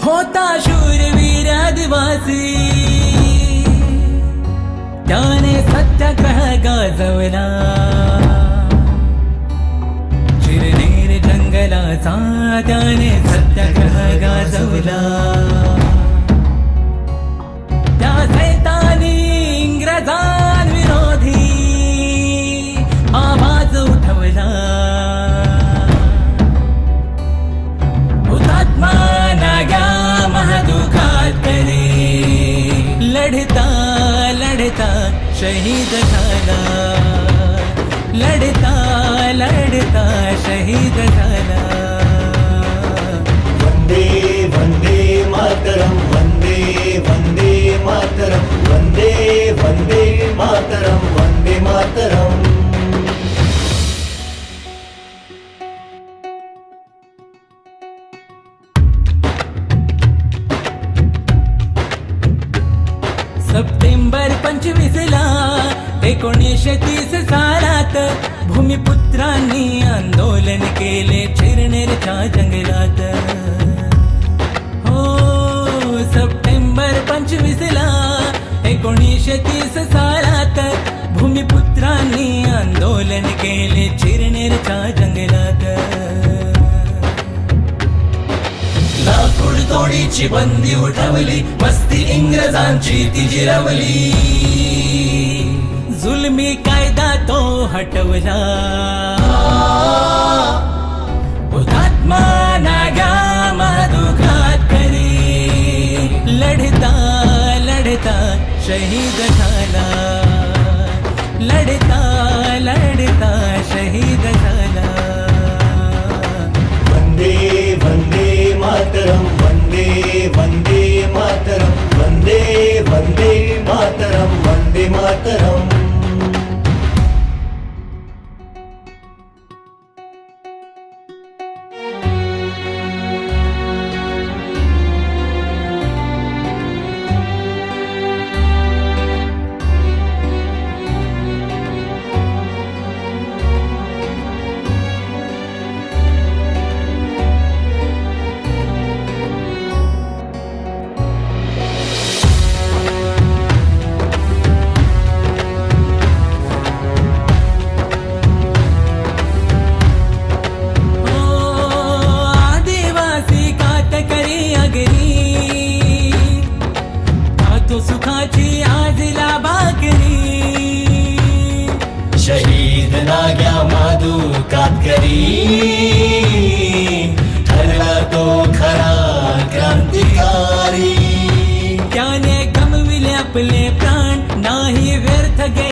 होता शूरवीर आदिवासी, त्याने सत्याग्रह गाजवला. चिरनेर जंगलाचा त्याने सत्याग्रह गाजवला. त्या सैतानी इंग्रजांविरोधी आवाज उठवला. हुतात्मा नाग्या महादुखातले लढता लढता शहीद झाला. लढता लढता शहीद झाला. वंदे वंदे मातरम, वंदे वंदे मातरम, वंदे वंदे मातरम, वंदे मातरम. सप्टेंबर 25ला 1930 सालात भूमिपुत्रांनी आंदोलन केले चिरनेरच्या जंगलात. हो, सप्टेंबर 25ला 1930 सालात भूमिपुत्रांनी आंदोलन केले चिरनेरच्या जंगलात. लाकूड तोडीची बंदी उठवली, मस्ती इंग्रजांची ती जिरवली. जुलमी कायदा तो हटवला. हुतात्मा नागा महादुखातले लढता लढता शहीद झाला. लढता लढता शहीद झाला. वंदे वंदे मातरम, वंदे वंदे मातरम, वंदे वंदे मातरम, वंदे मातरम. सुखाची आजला भाकरी. शहीद नाग्या माधू कातकरी, ठरला तो खरा क्रांतिकारी. त्याने गमविले आपले प्राण, नाही व्यर्थ गे